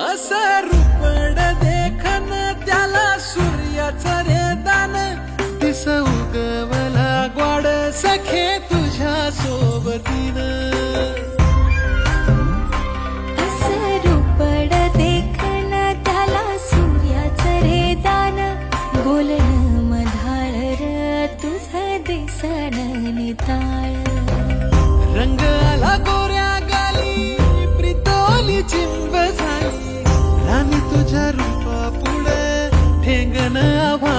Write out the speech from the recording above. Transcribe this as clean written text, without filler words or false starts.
असं रूपड देखन त्याला सूर्याचं रे दान दिस उगवला ग्वाड सखे तुझ्या सोबतीनं रूपड देखन त्याला सूर्याचं रे दान बोलणं मधाळ र तुझं दिसण निताळ रंग आला गोऱ्या गाली प्रितोली चिंब झाली राणी तुझ्या रूपा पुढे ठेंगण आभाळ